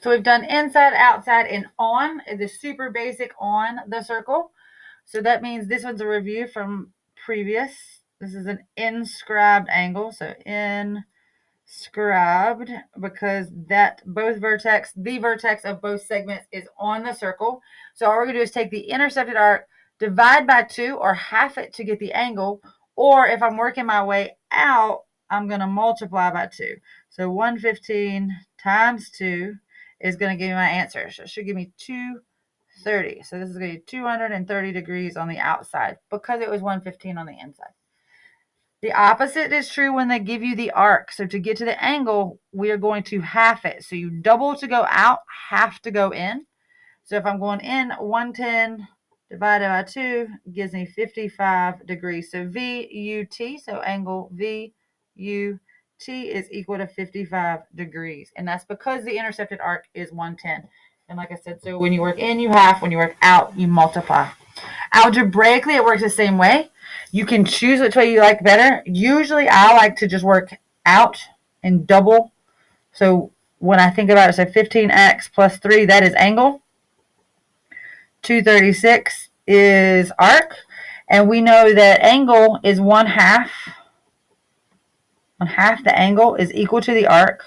So we've done inside, outside, and on, the super basic on the circle. So that means this one's a review from previous. This is an inscribed angle. So inscribed, because that the vertex of both segments is on the circle. So all we're going to do is take the intercepted arc, divide by 2 or half it to get the angle. Or if I'm working my way out, I'm going to multiply by 2. So 115 times 2 is going to give me my answer. So it should give me 230. So this is going to be 230 degrees on the outside because it was 115 on the inside. The opposite is true when they give you the arc. So to get to the angle, we are going to half it. So you double to go out, half to go in. So if I'm going in, 110 divided by 2 gives me 55 degrees. So VUT, so angle VUT is equal to 55 degrees. And that's because the intercepted arc is 110. And like I said, so when you work in, you half. When you work out, you multiply. Algebraically, it works the same way. You can choose which way you like better. Usually, I like to just work out and double. So when I think about it, so 15x plus 3, that is angle. 236 is arc. And we know that angle is 1/2. 1/2 the angle is equal to the arc.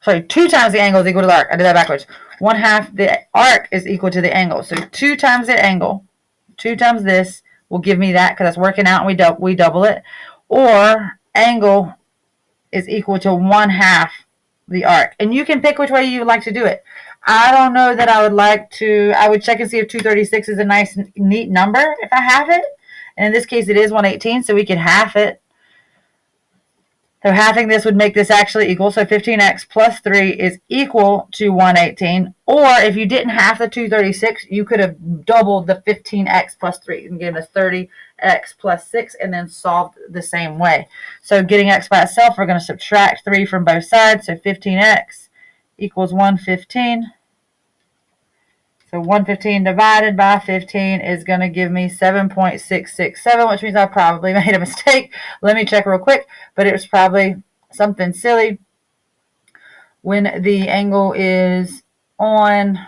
Sorry, 2 times the angle is equal to the arc. I did that backwards. 1/2 the arc is equal to the angle. So 2 times the angle, 2 times this, will give me that because that's working out and we double it. Or angle is equal to 1/2 the arc. And you can pick which way you would like to do it. I don't know that I would check and see if 236 is a nice, neat number if I have it. And in this case, it is 118, so we could half it. So halving this would make this actually equal. So 15x plus 3 is equal to 118. Or if you didn't half the 236, you could have doubled the 15x plus 3 and given us 30x plus 6 and then solved the same way. So getting x by itself, we're going to subtract 3 from both sides. So 15x equals 115. So 115 divided by 15 is going to give me 7.667, which means I probably made a mistake. Let me check real quick, but it was probably something silly. When the angle is on,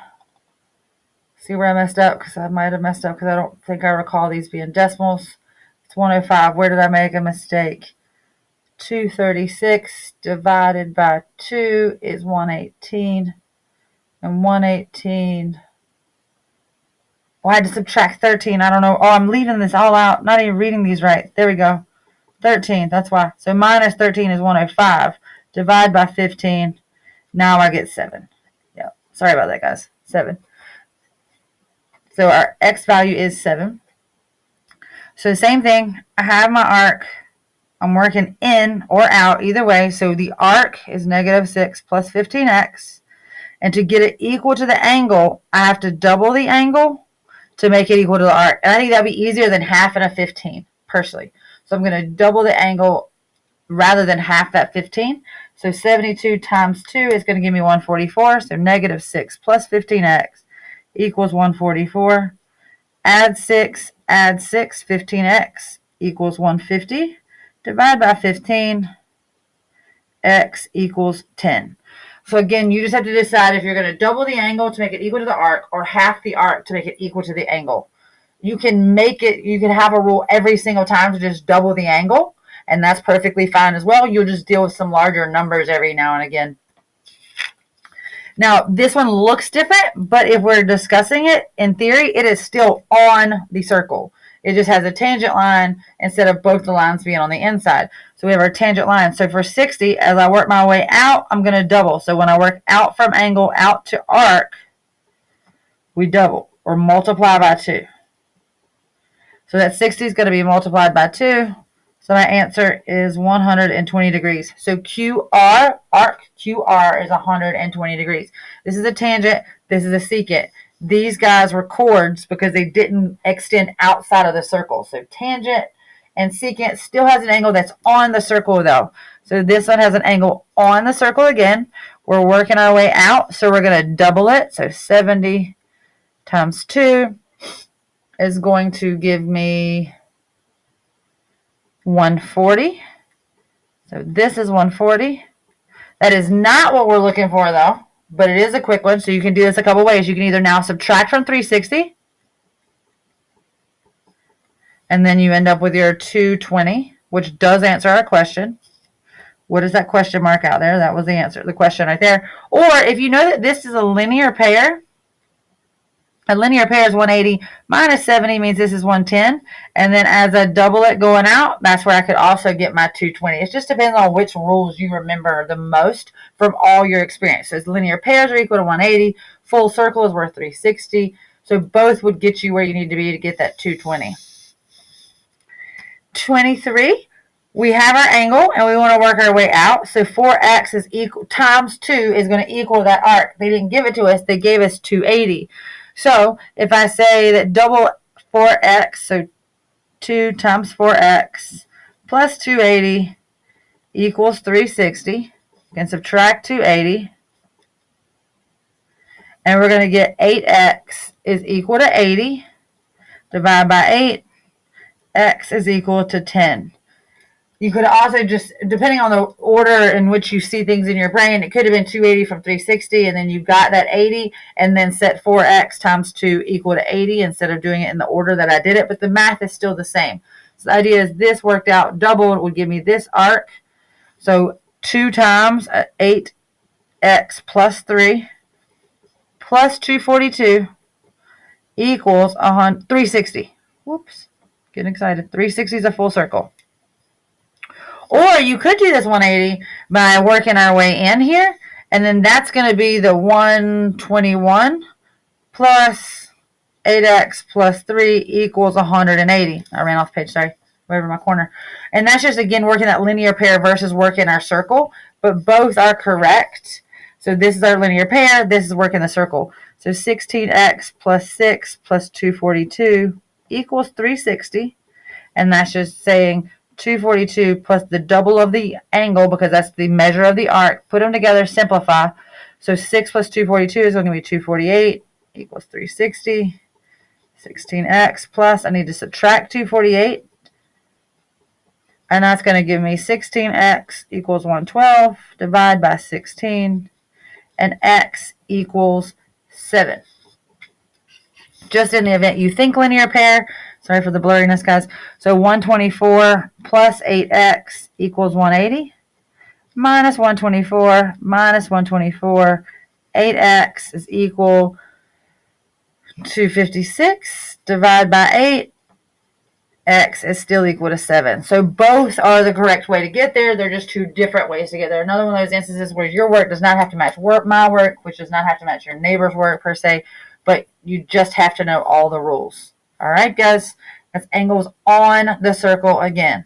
see where I messed up? Because I might have messed up because I don't think I recall these being decimals. It's 105. Where did I make a mistake? 236 divided by 2 is 118. And 118... I had to subtract 13. I don't know. Oh, I'm leaving this all out. Not even reading these right. There we go. 13. That's why. So minus 13 is 105. Divide by 15. Now I get 7. Yeah. Sorry about that, guys. 7. So our x value is 7. So same thing. I have my arc. I'm working in or out either way. So the arc is negative 6 plus 15x. And to get it equal to the angle, I have to double the angle to make it equal to the arc. And I think that would be easier than half and a 15, personally. So I'm going to double the angle rather than half that 15. So 72 times 2 is going to give me 144. So negative 6 plus 15x equals 144. Add 6, 15x equals 150. Divide by 15, x equals 10. So again, you just have to decide if you're going to double the angle to make it equal to the arc or half the arc to make it equal to the angle. You can have a rule every single time to just double the angle, and that's perfectly fine as well. You'll just deal with some larger numbers every now and again. Now, this one looks different, but if we're discussing it, in theory, it is still on the circle. It just has a tangent line instead of both the lines being on the inside. So we have our tangent line. So for 60, as I work my way out, I'm going to double. So when I work out from angle out to arc, we double or multiply by 2. So that 60 is going to be multiplied by 2. So my answer is 120 degrees. So QR, arc QR is 120 degrees. This is a tangent. This is a secant. These guys were chords because they didn't extend outside of the circle. So tangent and secant still has an angle that's on the circle though. So this one has an angle on the circle again. We're working our way out, so we're going to double it. So 70 times 2 is going to give me 140. So this is 140. That is not what we're looking for though. but it is a quick one, so you can do this a couple ways. You can either now subtract from 360, and then you end up with your 220, which does answer our question. What is that question mark out there? That was the answer, the question right there. Or if you know that this is a linear pair, a linear pair is 180 minus 70 means this is 110. And then as I double it going out, that's where I could also get my 220. It just depends on which rules you remember the most from all your experiences. Linear pairs are equal to 180. Full circle is worth 360. So both would get you where you need to be to get that 220. 23. We have our angle and we want to work our way out. So 4x is equal times 2 is going to equal that arc. They didn't give it to us. They gave us 280. So if I say that double 4x, so 2 times 4x plus 280 equals 360, you can subtract 280. And we're going to get 8x is equal to 80. Divide by 8. X is equal to 10. You could also just, depending on the order in which you see things in your brain, it could have been 280 from 360, and then you got that 80, and then set 4x times 2 equal to 80 instead of doing it in the order that I did it, but the math is still the same. So the idea is this worked out double would give me this arc. So 2 times 8x plus 3 plus 242 equals 360. Whoops, getting excited. 360 is a full circle. Or you could do this 180 by working our way in here, and then that's going to be the 121 plus 8x plus 3 equals 180. I ran off page, sorry, way over my corner. And that's just, again, working that linear pair versus working our circle, but both are correct. So this is our linear pair, this is working the circle. So 16x plus 6 plus 242 equals 360, and that's just saying 242 plus the double of the angle, because that's the measure of the arc. Put them together, simplify. So 6 plus 242 is going to be 248 equals 360. 16x plus, I need to subtract 248. And that's going to give me 16x equals 112. Divide by 16. And x equals 7. Just in the event you think linear pair, sorry for the blurriness, guys. So 124 plus 8x equals 180. Minus 124 minus 124. 8x is equal to 56. Divide by 8. X is still equal to 7. So both are the correct way to get there. They're just two different ways to get there. Another one of those instances where your work does not have to match my work, which does not have to match your neighbor's work per se, but you just have to know all the rules. All right, guys, that's angles on the circle again.